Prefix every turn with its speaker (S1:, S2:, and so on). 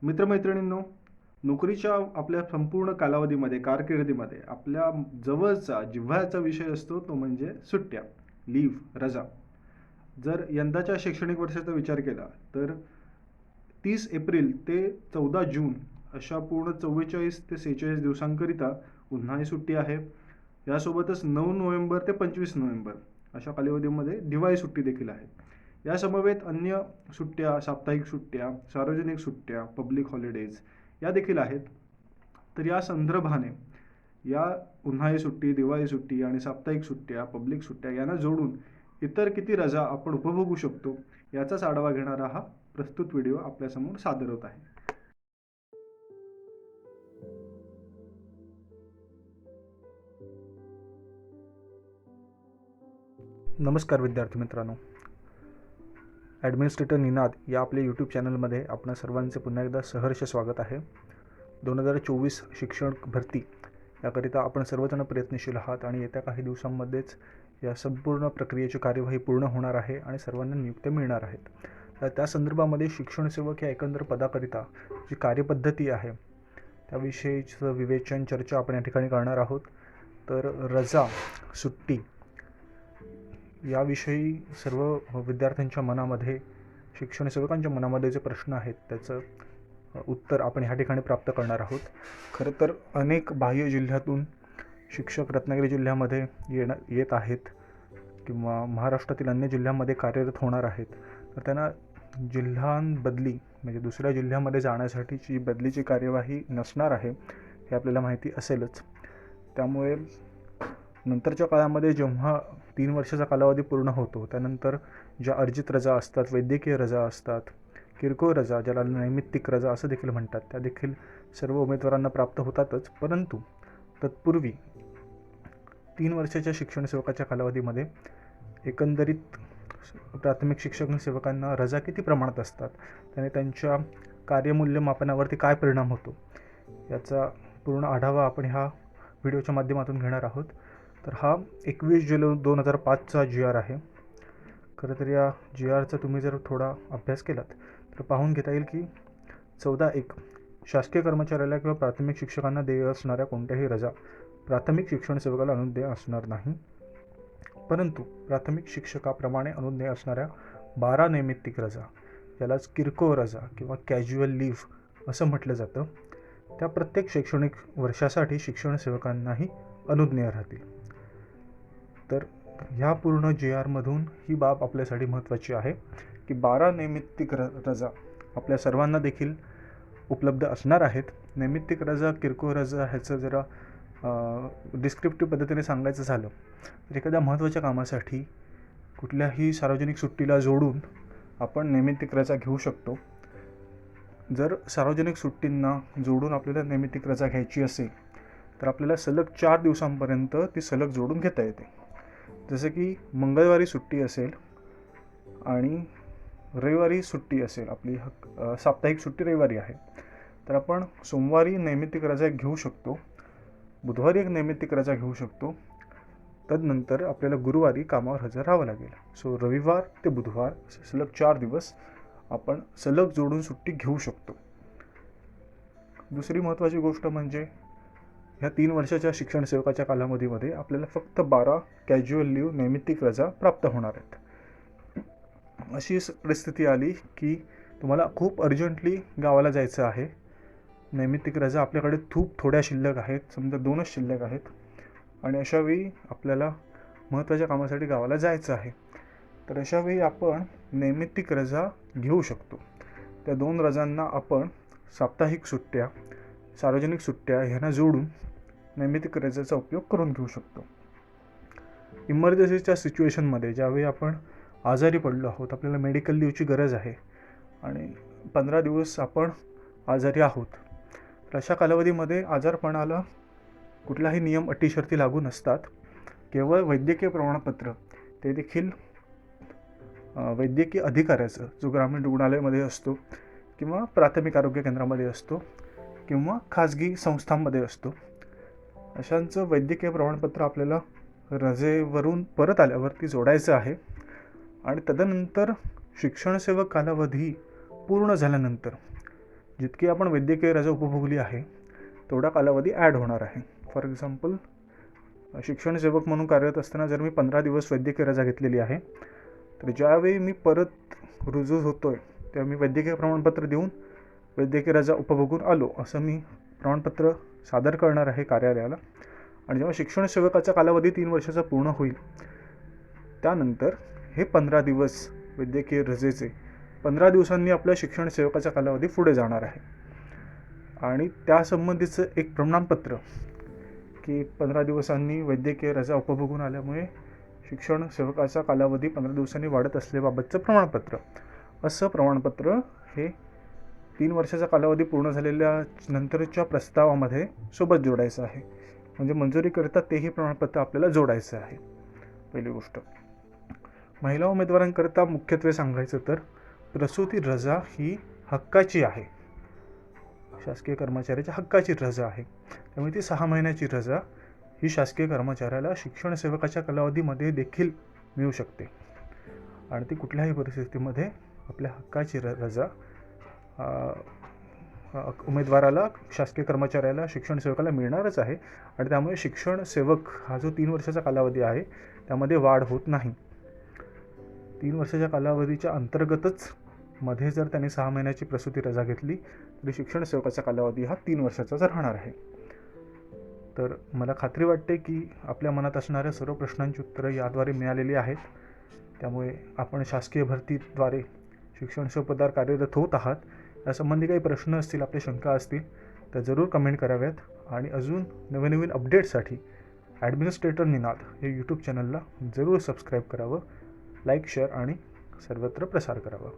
S1: मित्रमैत्रिणींनो, नोकरीच्या आपल्या संपूर्ण कालावधीमध्ये, कारकिर्दीमध्ये आपल्या जवळचा, जिव्हाळ्याचा विषय असतो तो म्हणजे सुट्ट्या, लीव्ह, रजा. जर यंदाच्या शैक्षणिक वर्षाचा विचार केला तर 30 एप्रिल ते 14 जून अशा पूर्ण 44 ते 46 दिवसांकरिता उन्हाळी सुट्टी आहे. यासोबतच 9 नोव्हेंबर ते 25 नोव्हेंबर अशा कालावधीमध्ये दिवाळी सुट्टी देखील आहे. या समवेत अन्य सुट्ट्या, साप्ताहिक सुट्ट्या, सार्वजनिक सुट्ट्या, पब्लिक हॉलिडेज या देखील आहेत. तर या संदर्भाने या उन्हाळी सुट्टी, दिवाळी सुट्टी आणि साप्ताहिक सुट्ट्या, पब्लिक सुट्ट्या यांना जोडून इतर किती रजा आपण उपभोगू शकतो याचाच आढावा घेणारा हा प्रस्तुत व्हिडिओ आपल्यासमोर सादर होत आहे.
S2: नमस्कार विद्यार्थी मित्रांनो, ॲडमिनिस्ट्रेटर निनाद या आपल्या यूट्यूब चॅनलमध्ये आपणा सर्वांचे पुन्हा एकदा सहर्ष स्वागत आहे. 2024 शिक्षण भरती याकरिता आपण सर्वजण प्रयत्नशील आहात आणि येत्या काही दिवसांमध्येच या संपूर्ण प्रक्रियेची कार्यवाही पूर्ण होणार आहे आणि सर्वांना नियुक्त्या मिळणार आहेत. तर त्या संदर्भामध्ये शिक्षण सेवक या एकंदर पदाकरिता जी कार्यपद्धती आहे त्याविषयीचं विवेचन, चर्चा आपण या ठिकाणी करणार आहोत. तर रजा, सुट्टी याविषयी सर्व विद्यार्थ्यांच्या मनामध्ये, शिक्षण सेवकांच्या मनामध्ये जे प्रश्न आहेत त्याचं उत्तर आपण ह्या ठिकाणी प्राप्त करणार आहोत. खरं तर अनेक बाह्य जिल्ह्यातून शिक्षक रत्नागिरी जिल्ह्यामध्ये येत आहेत किंवा महाराष्ट्रातील अन्य जिल्ह्यांमध्ये कार्यरत होणार आहेत. तर त्यांना जिल्ह्यांबदली म्हणजे दुसऱ्या जिल्ह्यामध्ये जाण्यासाठीची बदलीची कार्यवाही नसणार आहे हे आपल्याला माहिती असेलच. त्यामुळे नंतरच्या काळामध्ये जेव्हा 3 वर्षाचा कालावधी पूर्ण होतो त्यानंतर ज्या अर्जित रजा असतात, वैद्यकीय रजा असतात, किरकोळ रजा ज्याला नैमित्तिक रजा असं देखील म्हणतात, त्या देखील सर्व उमेदवारांना प्राप्त होतातच. परंतु तत्पूर्वी 3 वर्षाच्या शिक्षण सेवकाच्या कालावधीमध्ये एकंदरीत प्राथमिक शिक्षण सेवकांना रजा किती प्रमाणात असतात, त्याने त्यांच्या कार्यमूल्यमापनावरती काय परिणाम होतो याचा पूर्ण आढावा आपण ह्या व्हिडिओच्या माध्यमातून घेणार आहोत. तर हा 21 जुलै 2005चा GR आहे. खरं तर या GRचा तुम्ही जर थोडा अभ्यास केलात तर पाहून घेता येईल की 14.1 शासकीय कर्मचाऱ्याला किंवा प्राथमिक शिक्षकांना देय असणाऱ्या कोणत्याही रजा प्राथमिक शिक्षण सेवकाला अनुज्ञेय असणार नाही. परंतु प्राथमिक शिक्षकाप्रमाणे अनुज्ञेय असणाऱ्या 12 नैमित्तिक रजा, यालाच किरकोळ रजा किंवा कॅज्युअल लीव्ह असं म्हटलं जातं, त्या प्रत्येक शैक्षणिक वर्षासाठी शिक्षण सेवकांनाही अनुज्ञेय राहतील. तर ह्या पूर्ण GRमधून ही बाब आपल्यासाठी महत्त्वाची आहे की 12 नैमित्तिक रजा आपल्या सर्वांना देखील उपलब्ध असणार आहेत. नैमित्तिक रजा, किरकोळ रजा ह्याचं जरा डिस्क्रिप्टिव्ह पद्धतीने सांगायचं झालं तर एखाद्या महत्त्वाच्या कामासाठी कुठल्याही सार्वजनिक सुट्टीला जोडून आपण नैमित्तिक रजा घेऊ शकतो. जर सार्वजनिक सुट्टींना जोडून आपल्याला नैमित्तिक रजा घ्यायची असेल तर आपल्याला सलग 4 दिवसांपर्यंत ती सलग जोडून घेता येते. जसं की मंगळवारी सुट्टी असेल आणि रविवारी सुट्टी असेल, आपली साप्ताहिक सुट्टी रविवारी आहे, तर आपण सोमवारी नैमित्तिक रजा घेऊ शकतो, बुधवारी एक नैमित्तिक रजा घेऊ शकतो, तदनंतर आपल्याला गुरुवारी कामावर हजर राहावं लागेल. सो रविवार ते बुधवार सलग 4 दिवस आपण सलग जोडून सुट्टी घेऊ शकतो. दुसरी महत्त्वाची गोष्ट म्हणजे ह्या 3 वर्षाच्या शिक्षण सेवकाच्या कालावधीमध्ये आपल्याला फक्त 12 कॅज्युअल लीव्ह नैमित्तिक रजा प्राप्त होणार आहेत. अशी परिस्थिती आली की तुम्हाला खूप अर्जंटली गावाला जायचं आहे, नैमित्तिक रजा आपल्याकडे खूप थोड्या शिल्लक आहेत, समजा 2च शिल्लक आहेत आणि अशावेळी आपल्याला महत्त्वाच्या कामासाठी गावाला जायचं आहे, तर अशावेळी आपण नैमित्तिक रजा घेऊ शकतो. त्या 2 रजांना आपण साप्ताहिक सुट्ट्या, सार्वजनिक सुट्ट्या ह्यांना जोडून नैमित्तिक रजेचा उपयोग करून घेऊ शकतो. इमर्जन्सीच्या सिच्युएशनमध्ये ज्यावेळी आपण आजारी पडलो आहोत, आपल्याला मेडिकल लीव्हची गरज आहे आणि 15 दिवस आपण आजारी आहोत, तर अशा कालावधीमध्ये आजारपणाला कुठलाही नियम, अटी, शर्ती लागू नसतात. केवळ वैद्यकीय प्रमाणपत्र, ते देखील वैद्यकीय अधिकाऱ्याचं, जो ग्रामीण रुग्णालयामध्ये असतो किंवा प्राथमिक आरोग्य केंद्रामध्ये असतो किंवा खाजगी संस्थांमध्ये असतो, अशांचं वैद्यकीय प्रमाणपत्र आपल्याला रजेवरून परत आल्यावरती जोडायचं आहे. आणि तदनंतर शिक्षणसेवक कालावधी पूर्ण झाल्यानंतर जितकी आपण वैद्यकीय रजा उपभोगली आहे तेवढा कालावधी ॲड होणार आहे. फॉर एक्झाम्पल, शिक्षण सेवक म्हणून कार्यरत असताना जर मी 15 दिवस वैद्यकीय रजा घेतलेली आहे, तर ज्यावेळी मी परत रुजू होतो आहे तेव्हा मी वैद्यकीय प्रमाणपत्र देऊन वैद्यकीय रजा उपभोगून आलो असं मी प्रमाणपत्र सादर करणार आहे कार्यालयाला. आणि जेव्हा शिक्षण सेवकाचा कालावधी 3 वर्षाचा पूर्ण होईल त्यानंतर हे 15 दिवस वैद्यकीय रजेचे 15 दिवसांनी आपल्या शिक्षण सेवकाचा कालावधी पुढे जाणार आहे. आणि त्यासंबंधीचं एक प्रमाणपत्र की 15 दिवसांनी वैद्यकीय रजा उपभोगून आल्यामुळे शिक्षण सेवकाचा कालावधी 15 दिवसांनी वाढत असल्याबाबतचं प्रमाणपत्र, असं प्रमाणपत्र हे 3 वर्षाचा कालावधी पूर्ण झालेल्या नंतरच्या प्रस्तावामध्ये सोबत जोडायचं आहे. म्हणजे मंजुरीकरिता तेही प्रमाणपत्र आपल्याला जोडायचं आहे. पहिली गोष्ट. महिला उमेदवारांकरिता मुख्यत्वे सांगायचं तर प्रसूती रजा ही हक्काची आहे, शासकीय कर्मचाऱ्याच्या हक्काची रजा आहे. त्यामुळे ती 6 महिन्याची रजा ही शासकीय कर्मचाऱ्याला शिक्षण सेवकाच्या कालावधीमध्ये देखील मिळू शकते. आणि ती कुठल्याही परिस्थितीमध्ये आपल्या हक्काची रजा उमेदवाराला, शासकीय कर्मचाऱ्याला, शिक्षण सेवकाला मिळणारच आहे. आणि त्यामुळे शिक्षण सेवक हा जो 3 वर्षाचा कालावधी आहे त्यामध्ये वाढ होत नाही. 3 वर्षाच्या कालावधीच्या अंतर्गतच मध्ये जर त्याने 6 महिन्याची प्रसूती रजा घेतली तरी शिक्षण सेवकाचा कालावधी हा 3 वर्षाचाच राहणार आहे. तर मला खात्री वाटते की आपल्या मनात असणाऱ्या सर्व प्रश्नांची उत्तरं याद्वारे मिळालेली आहेत. त्यामुळे आपण शासकीय भरतीद्वारे शिक्षण सेवक पदावर कार्यरत होत आहात. यासंबंधी काही प्रश्न असतील, आपल्या शंका असतील तर जरूर कमेंट कराव्यात. आणि अजून नवीन अपडेट्ससाठी ॲडमिनिस्ट्रेटर निनाद हे यूट्यूब चॅनलला जरूर सबस्क्राईब करावं, लाईक, शेअर आणि सर्वत्र प्रसार करावा.